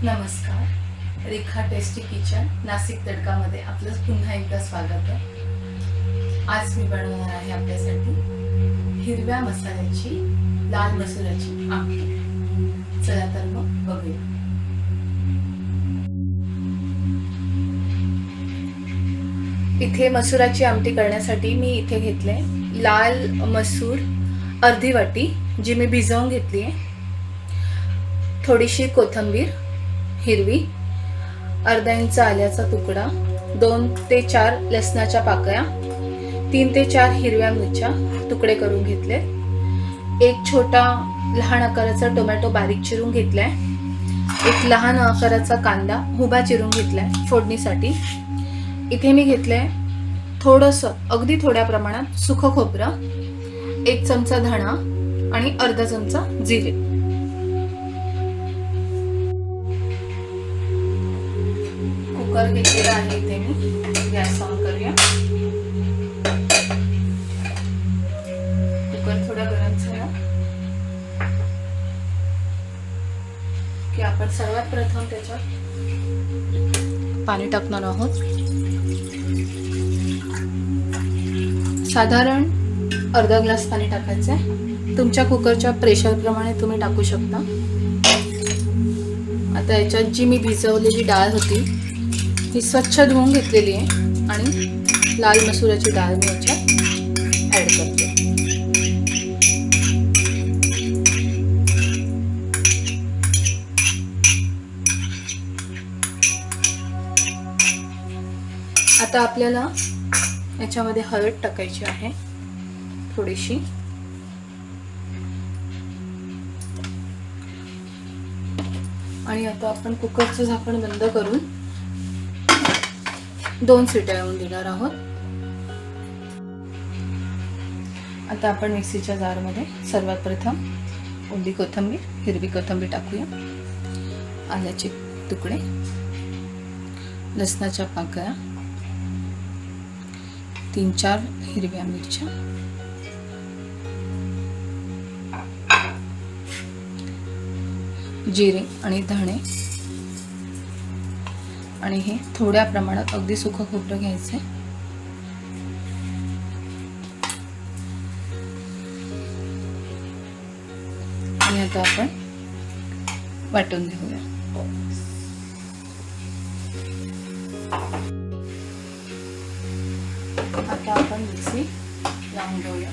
नमस्कार. रेखा tasty kitchen Nashik तडकामध्ये आपलं पुन्हा एकदा स्वागत आहे. आज मी बनवणार आहे आपल्यासाठी हिरव्या मसाल्याची लाल मसुराची आमटी. चला तर मग बघूया. इथे मसुराची आमटी करण्यासाठी मी इथे घेतले लाल मसूर अर्धी वाटी, जी मी भिजवून घेतली आहे. थोडीशी कोथिंबीर हिरवी, अर्धा इंच आल्याचा तुकडा, 2 ते 4 लसणाच्या पाकळ्या, 3 ते 4 हिरव्या मिरच्या तुकडे करून घेतले. एक छोटा लहान आकाराचा टोमॅटो बारीक चिरून घेतलाय. एक लहान आकाराचा कांदा उभा चिरून घेतलाय फोडणीसाठी. इथे मी घेतलंय थोडंसं, अगदी थोड्या प्रमाणात सुकं खोबरं, 1 चमचा धणा आणि अर्धा चमचा जिरे. कुकर घेतलेला आहे इथे मी. गॅस ऑन करूया. कुकर थोडा गरम झाला की आपण सर्वात प्रथम त्याच्यात पाणी टाकणार आहोत. साधारण अर्धा ग्लास पाणी टाकायचं आहे. तुमच्या कुकरच्या प्रेशर प्रमाणे तुम्ही टाकू शकता. आता याच्यात जी मी भिजवलेली डाळ होती ही स्वच्छ धुवून घेतलेली आहे आणि लाल मसुराची डाळ मी याच्यात ॲड करते. आता आपल्याला याच्यामध्ये हळद टाकायची आहे थोडीशी. आणि आता आपण कुकरचं झाकण बंद करून 2 शिट्या येऊन देणार आहोत. आता आपण मिक्सीच्या जारमध्ये सर्वात प्रथम ओली कोथिंबीर, हिरवी कोथिंबीर टाकूया, आल्याचे तुकडे, लसणाच्या पाकळ्या, 3-4 हिरव्या मिरच्या, जिरे आणि धणे, आणि हे थोड्या प्रमाणात अगदी सुकं खोबरं घ्यायचं. आणि आता आपण वाटून घेऊया. आता आपण मिक्सी लावून घेऊया.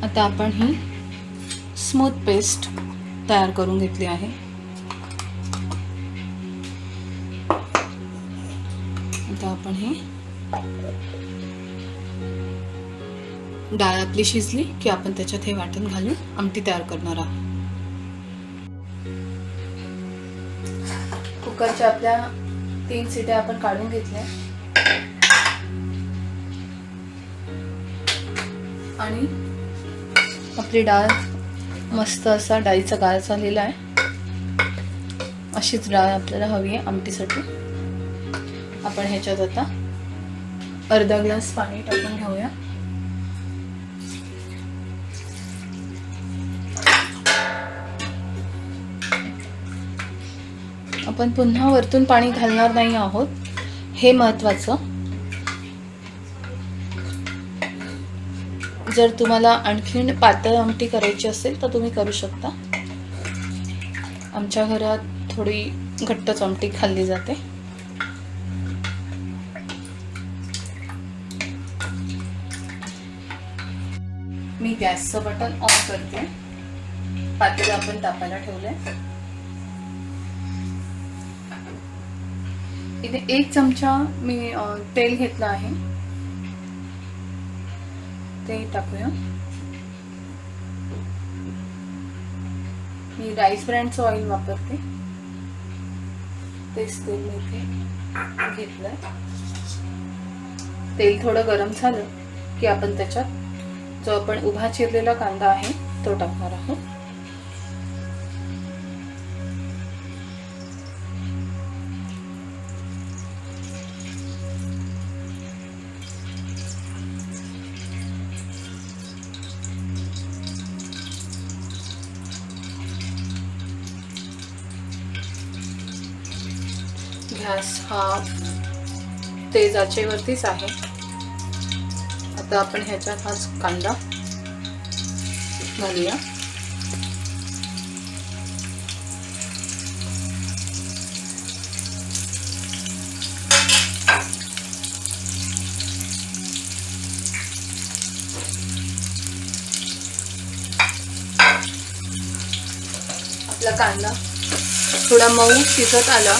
आता आपण ही स्मूथ पेस्ट तयार करून घेतली आहे. आता आपण हे डाळ आपली शिजली की आपण त्याच्यात हे वाटण घालून आमटी तयार करणार आहोत. कुकरच्या आपल्या 3 शिट्या आपण काढून घेतल्या आणि आपली डाळ मस्त असा डाळीचा गाळ झालेला आहे. अशीच डाळ आपल्याला हवी आहे आमटीसाठी. आपण ह्याच्यात आता अर्धा ग्लास पाणी टाकून घेऊया. आपण पुन्हा वरतून पाणी घालणार नाही आहोत, हे महत्त्वाचं. जर तुम्हाला आणखीन पातळ आमटी करायची असेल तर तुम्ही करू शकता. आमच्या घरात थोडी घट्टच आमटी खाल्ली जाते. मी गॅसचं बटन ऑन करते. पातेलं आपण तापायला ठेवलंय. इथे 1 चमचा मी तेल घेतलं आहे, ते टाकूया. मी राईस ब्रँडचं ऑइल वापरते, तेच तेल मी इथे घेतलंय. तेल थोडं गरम झालं की आपण त्याच्यात जो आपण उभा चिरलेला कांदा आहे तो टाकणार आहोत. गॅस हा तेज आचेवरतीच आहे. आता आपण ह्याच्यात हाच कांदा घालूया. आपला कांदा थोडा मऊ शिजत आला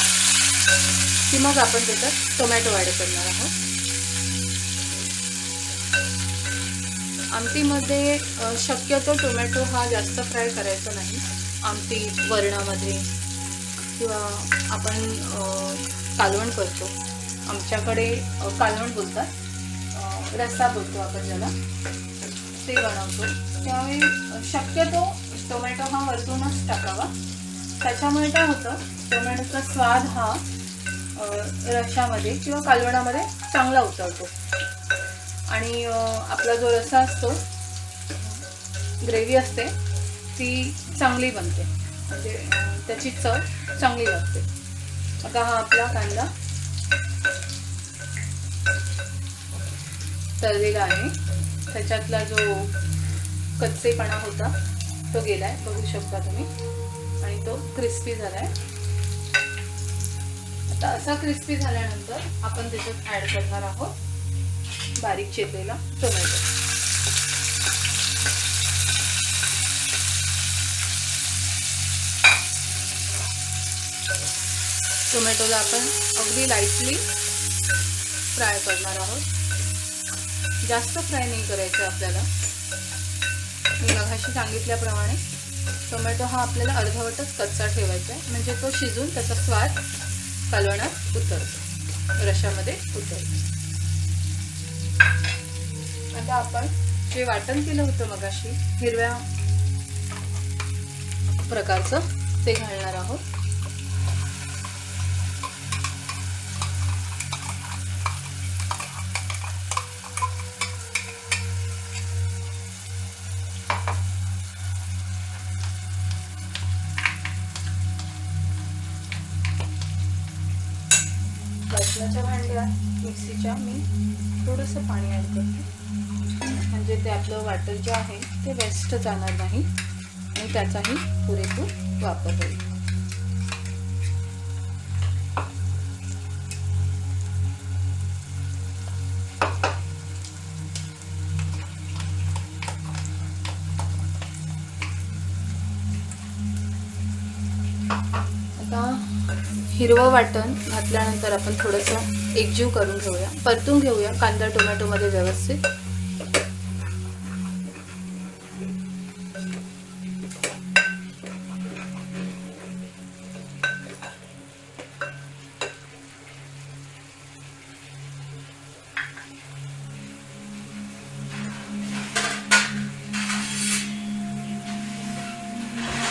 की मग आपण त्याच्यात टोमॅटो ॲड करणार आहोत. आमटीमध्ये शक्यतो टोमॅटो हा जास्त फ्राय करायचा नाही. आमटी वरणामध्ये किंवा आपण कालवण करतो, आमच्याकडे कालवण बोलतात, रस्सा बोलतो आपण ज्याला, ते बनवतो. त्यावेळी शक्यतो टोमॅटो हा वरतूनच टाकावा. त्याच्यामुळे काय होतं, टोमॅटोचा स्वाद हा रश्शामध्ये किंवा कालवणामध्ये चांगला उतरतो आणि आपला जो रस्सा असतो, ग्रेव्ही असते, ती चांगली बनते, म्हणजे त्याची चव चांगली लागते. आता हा आपला कांदा तळलेला आहे. त्याच्यातला जो कच्चेपणा होता तो गेलाय, बघू शकता तुम्ही, आणि तो क्रिस्पी झालाय. आता असा क्रिस्पी झाल्यानंतर आपण त्याच्यात ॲड करणार आहोत बारीक चिरलेला टोमॅटो. टोमॅटोला आपण अगदी लाईटली फ्राय करणार आहोत. जास्त फ्राय नाही करायचं आपल्याला. मी मगाशी सांगितल्याप्रमाणे टोमॅटो हा आपल्याला अर्धवटच कच्चा ठेवायचा आहे, म्हणजे तो शिजून त्याचा स्वाद कालवणात उतरतो, रश्शामध्ये उतरतो. आता आपण जे वाटण केलं होतं मगाशी हिरव्या प्रकारचं, ते घालणार आहोत. वाटणाच्या भांड्यात मिक्सीच्या मी थोडंसं पाणी ॲड करते, म्हणजे ते आपलं वाटण जे आहे ते वेस्ट जाणार नाही आणि त्याचाही पुरेपूर वापर होईल. हिरवं वाटण घातल्यानंतर आपण थोडंसं एकजीव करून घेऊया, परतून घेऊया कांदा टोमॅटोमध्ये व्यवस्थित.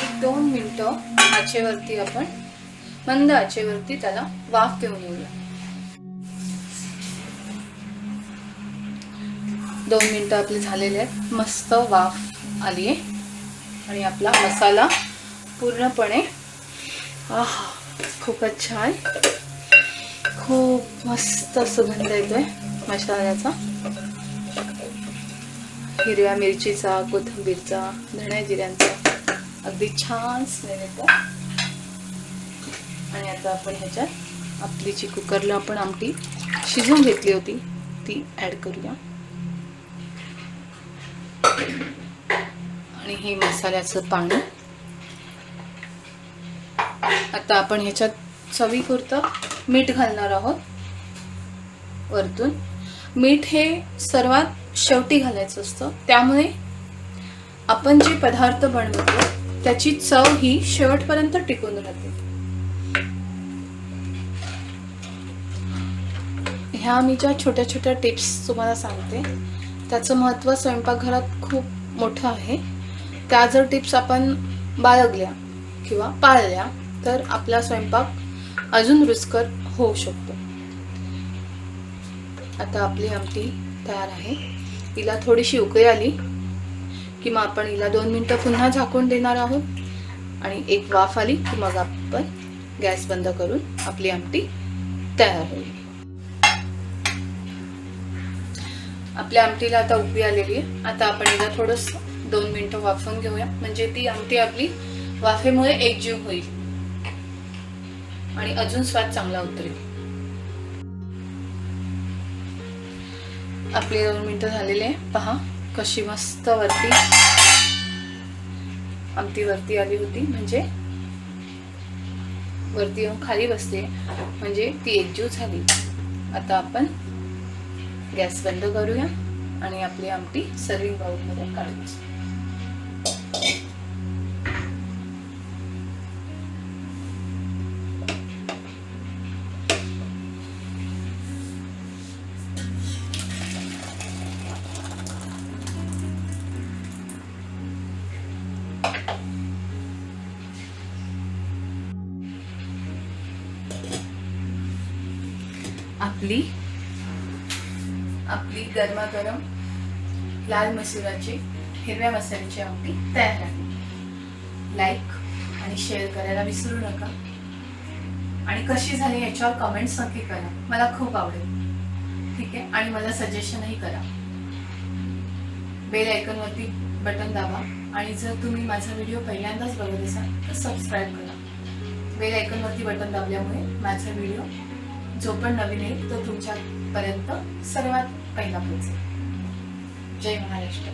एक 2 मिनिटं आचेवरती आपण मंद आचेवरती त्याला वाफ देऊन येऊया. 2 मिनिटं आपली झालेली आहेत, मस्त वाफ आली आहे आणि आपला मसाला पूर्णपणे खूपच छान, खूप मस्त सुगंध येतोय मसाल्याचा. हिरव्या मिरचीचा, कोथिंबीरचा, धण्या जिऱ्यांचा अगदी छान स्मेल येतो. आणि आता आपण ह्याच्यात आपली जी कुकरला आपण आमटी शिजवून घेतली होती ती ॲड करूया. आणि हे मसाल्याचं पाणी. आता आपण ह्याच्यात चवीपुरतं मीठ घालणार आहोत वरतून. मीठ हे सर्वात शेवटी घालायचं असतं, त्यामुळे आपण जे पदार्थ बनवतो त्याची चव ही शेवटपर्यंत टिकून राहते. ह्या मी ज्या छोट्या छोट्या टिप्स तुम्हाला सांगते त्याचं महत्त्व स्वयंपाकघरात खूप मोठं आहे. त्या जर टिप्स आपण बाळगल्या किंवा पाळल्या तर आपला स्वयंपाक अजून रुचकर होऊ शकतो. आता आपली आमटी तयार आहे. हिला थोडीशी उकळी आली की मग आपण हिला 2 मिनिटं पुन्हा झाकून देणार आहोत आणि एक वाफ आली की मग आपण गॅस बंद करून आपली आमटी तयार होईल. आपल्या आमटीला आता उकळी आलेली आहे. आता आपण हिला थोडंसं 2 मिनिटं वाफवून घेऊया, म्हणजे ती आमटी आपली वाफेमुळे एकजीव होईल आणि अजून स्वाद चांगला उतरेल. आपली 2 मिनिटं झालेले आहे. पहा कशी मस्त वरती आमटी वरती आली होती, म्हणजे वरती येऊन खाली बसते, म्हणजे ती एकजीव झाली. आता आपण गॅस बंद करूया आणि आपली आमटी सर्विंग बाउलमध्ये काढूया. आपली गरमागरम लाल मसुराची हिरव्या मसाल्याची आमटी तयार आहे. लाईक आणि शेअर करायला विसरू नका आणि कशी झाली याच्यावर कमेंट्स नक्की करा, मला खूप आवडेल. ठीक आहे, आणि मला सजेशनही करा. बेल आयकॉनवरती बटन दाबा आणि जर तुम्ही माझा व्हिडिओ पहिल्यांदाच बघत असाल तर सबस्क्राईब करा. बेल आयकॉनवरती बटन दाबल्यामुळे माझा व्हिडिओ जो पण नवीन येईल तो तुमच्यापर्यंत सर्वात पहिला पोहोचेल. जय महाराष्ट्र.